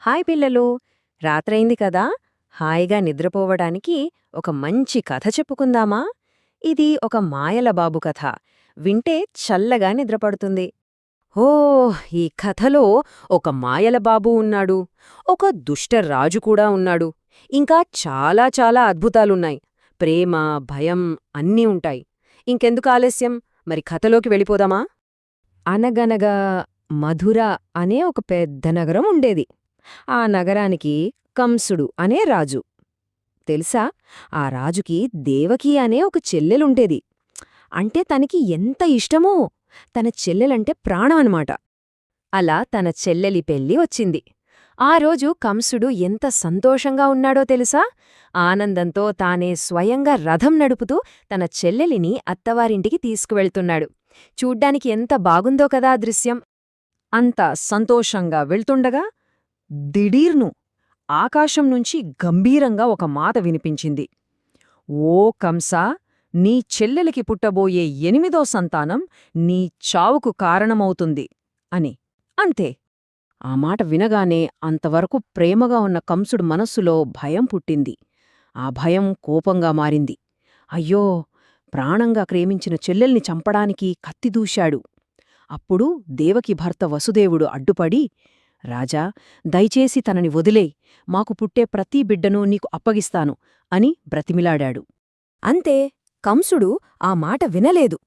Hi పిల్లలు, రాత్రైంది కదా. హాయిగా నిద్రపోవడానికి ఒక మంచి కథ చెప్పుకుందామా? ఇది ఒక మాయల బాబు కథ. వింటే చల్లగా నిద్రపడుతుంది. ఓ, ఈ కథలో ఒక మాయల బాబు ఉన్నాడు, ఒక దుష్ట రాజు కూడా ఉన్నాడు. ఇంకా చాలా చాలా అద్భుతాలున్నాయి. ప్రేమ, భయం అన్నీ ఉంటాయి. ఇంకెందుకు ఆలస్యం, మరి కథలోకి వెళ్ళిపోదామా? అనగనగా మధుర అనే ఒక పెద్ద నగరం ఉండేది. ఆ నగరానికి కంసుడు అనే రాజు. తెలుసా, ఆ రాజుకి దేవకి అనే ఒక చెల్లెలుండేది. అంటే తనకి ఎంత ఇష్టమో, తన చెల్లెలంటే ప్రాణమనమాట. అలా తన చెల్లెలి పెళ్లి వచ్చింది. ఆ రోజు కంసుడు ఎంత సంతోషంగా ఉన్నాడో తెలుసా. ఆనందంతో తానే స్వయంగా రథం నడుపుతూ తన చెల్లెలిని అత్తవారింటికి తీసుకువెళ్తున్నాడు. చూడ్డానికి ఎంత బాగుందో కదా ఆ దృశ్యం. అంత సంతోషంగా వెళ్తుండగా దిడీర్ను ఆకాశం నుంచి గంభీరంగా ఒక మాట వినిపించింది. ఓ కంసా, నీ చెల్లెలికి పుట్టబోయే 8వ సంతానం నీ చావుకు కారణమవుతుంది అని. అంతే. ఆ మాట వినగానే అంతవరకు ప్రేమగా ఉన్న కంసుడు మనస్సులో భయం పుట్టింది. ఆ భయం కోపంగా మారింది. అయ్యో, ప్రాణంగా ప్రేమించిన చెల్లెల్ని చంపడానికి కత్తి దూశాడు. అప్పుడు దేవకి భర్త వసుదేవుడు అడ్డుపడి, రాజా, దయచేసి తనని వదిలేయ్, మాకు పుట్టే ప్రతి బిడ్డనూ నీకు అప్పగిస్తాను అని బ్రతిమిలాడాడు. అంతే, కంసుడు ఆ మాట వినలేదు.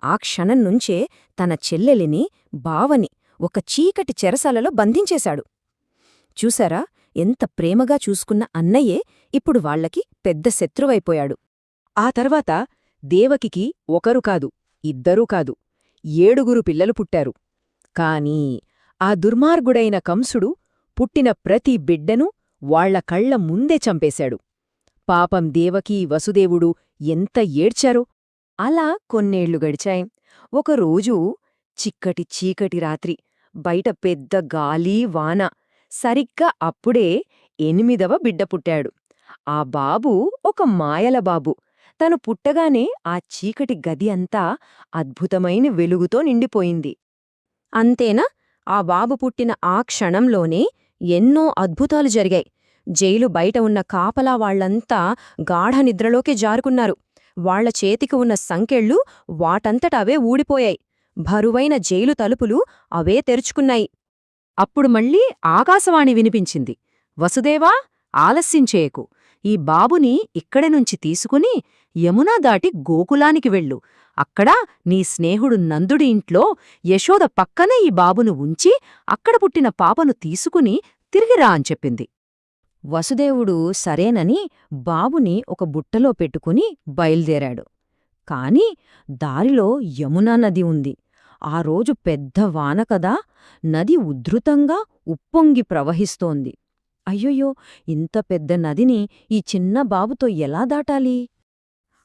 ఆ క్షణం నుంచే తన చెల్లెలిని, బావని ఒక చీకటి చెరసాలలో బంధించేశాడు. చూశారా, ఎంత ప్రేమగా చూసుకున్న అన్నయ్యే ఇప్పుడు వాళ్లకి పెద్ద శత్రువైపోయాడు. ఆ తర్వాత దేవకికి ఒకరు కాదు, ఇద్దరూ కాదు, 7 పిల్లలు పుట్టారు. కానీ ఆ దుర్మార్గుడైన కంసుడు పుట్టిన ప్రతి బిడ్డను వాళ్ల కళ్ల ముందే చంపేశాడు. పాపం దేవకీ, వసుదేవుడు ఎంత ఏడ్చారో. అలా కొన్నేళ్లు గడిచాయి. ఒకరోజు చిక్కటి చీకటి రాత్రి, బయట పెద్ద గాలి, వాన. సరిగ్గా అప్పుడే 8వ బిడ్డ పుట్టాడు. ఆ బాబు ఒక మాయల బాబు. తను పుట్టగానే ఆ చీకటి గది అంతా అద్భుతమైన వెలుగుతో నిండిపోయింది. అంతేనా, ఆ బాబు పుట్టిన ఆ క్షణంలోనే ఎన్నో అద్భుతాలు జరిగాయి. జైలు బయట ఉన్న కాపలా వాళ్లంతా గాఢ నిద్రలోకి జారుకున్నారు. వాళ్ల చేతికి ఉన్న సంకెళ్ళు వాటంతట అవే ఊడిపోయాయి. బరువైన జైలు తలుపులు అవే తెరుచుకున్నాయి. అప్పుడు మళ్ళీ ఆకాశవాణి వినిపించింది. వసుదేవా, ఆలస్యంచేయకు. ఈ బాబుని ఇక్కడి నుంచి తీసుకుని యమునా దాటి గోకులానికి వెళ్ళు. అక్కడ నీ స్నేహుడు నందుడి ఇంట్లో యశోద పక్కనే ఈ బాబును ఉంచి అక్కడ పుట్టిన పాపను తీసుకుని తిరిగిరా అని చెప్పింది. వసుదేవుడు సరేనని బాబుని ఒక బుట్టలో పెట్టుకుని బయల్దేరాడు. కాని దారిలో యమునా నది ఉంది. ఆ రోజు పెద్ద వాన కదా, నది ఉధృతంగా ఉప్పొంగి ప్రవహిస్తోంది. అయ్యయ్యో, ఇంత పెద్ద నదిని ఈ చిన్న బాబుతో ఎలా దాటాలి?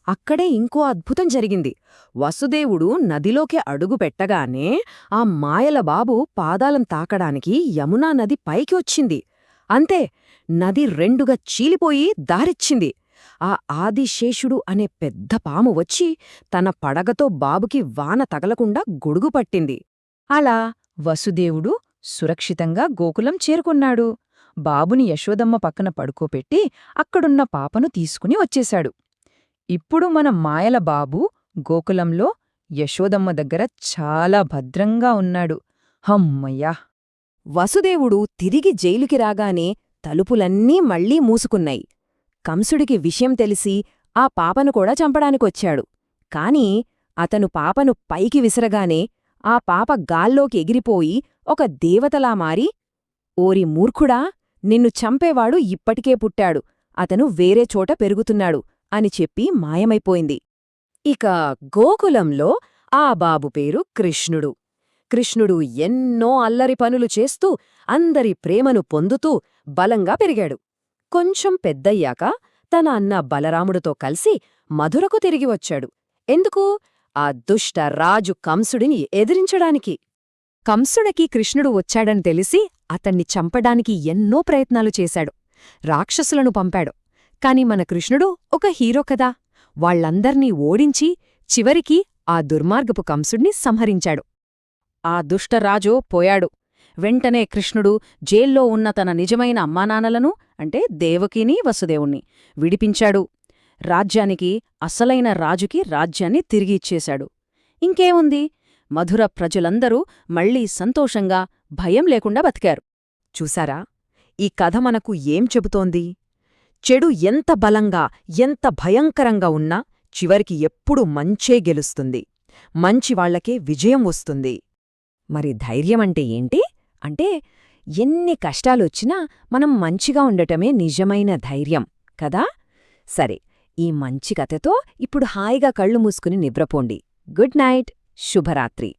అక్కడే ఇంకో అద్భుతం జరిగింది. వసుదేవుడు నదిలోకి అడుగు పెట్టగానే ఆ మాయల బాబు పాదాలం తాకడానికి యమునా నది పైకి వచ్చింది. అంతే, నది రెండుగా చీలిపోయి దారిచ్చింది. ఆ ఆదిశేషుడు అనే పెద్ద పాము వచ్చి తన పడగతో బాబుకి వాన తగలకుండా గొడుగు పట్టింది. అలా వసుదేవుడు సురక్షితంగా గోకులం చేరుకున్నాడు. బాబుని యశోదమ్మ పక్కన పడుకోపెట్టి అక్కడున్న పాపను తీసుకుని వచ్చేశాడు. ఇప్పుడు మన మాయల బాబు గోకులంలో యశోదమ్మ దగ్గర చాలా భద్రంగా ఉన్నాడు. హమ్మయ్యా! వసుదేవుడు తిరిగి జైలుకి రాగానే తలుపులన్నీ మళ్లీ మూసుకున్నాయి. కంసుడికి విషయం తెలిసి ఆ పాపను కూడా చంపడానికొచ్చాడు. కాని అతను పాపను పైకి విసరగానే ఆ పాప గాల్లోకి ఎగిరిపోయి ఒక దేవతలా మారి, ఓరి మూర్ఖుడా, నిన్ను చంపేవాడు ఇప్పటికే పుట్టాడు, అతను వేరే చోట పెరుగుతున్నాడు అని చెప్పి మాయమైపోయింది. ఇక గోకులంలో ఆ బాబు పేరు కృష్ణుడు. కృష్ణుడు ఎన్నో అల్లరి పనులు చేస్తూ అందరి ప్రేమను పొందుతూ బలంగా పెరిగాడు. కొంచెం పెద్దయ్యాక తన అన్న బలరాముడితో కలిసి మధురకు తిరిగి వచ్చాడు. ఎందుకు? ఆ దుష్ట రాజు కంసుడిని ఎదిరించడానికి. కంసుడికి కృష్ణుడు వచ్చాడని తెలిసి అతన్ని చంపడానికి ఎన్నో ప్రయత్నాలు చేశాడు. రాక్షసులను పంపాడు. కాని మన కృష్ణుడు ఒక హీరో కదా, వాళ్లందర్నీ ఓడించి చివరికి ఆ దుర్మార్గపు కంసుడిని సంహరించాడు. ఆ దుష్టరాజు పోయాడు. వెంటనే కృష్ణుడు జైల్లో ఉన్న తన నిజమైన అమ్మానాన్నలను అంటే దేవకిని వసుదేవుణ్ణి విడిపించాడు. రాజ్యానికి అసలైన రాజుకి రాజ్యాన్ని తిరిగి ఇచ్చేశాడు. ఇంకేముంది, మధుర ప్రజలందరూ మళ్లీ సంతోషంగా భయం లేకుండా బతికారు. చూసారా, ఈ కథ మనకు ఏం చెబుతోంది? చెడు ఎంత బలంగా, ఎంత భయంకరంగా ఉన్నా చివరికి ఎప్పుడూ మంచే గెలుస్తుంది. మంచివాళ్లకే విజయం వస్తుంది. మరి ధైర్యమంటే ఏంటి? అంటే ఎన్ని కష్టాలొచ్చినా మనం మంచిగా ఉండటమే నిజమైన ధైర్యం కదా. సరే, ఈ మంచి కథతో ఇప్పుడు హాయిగా కళ్ళు మూసుకుని నిద్రపోండి. Good night, శుభరాత్రి.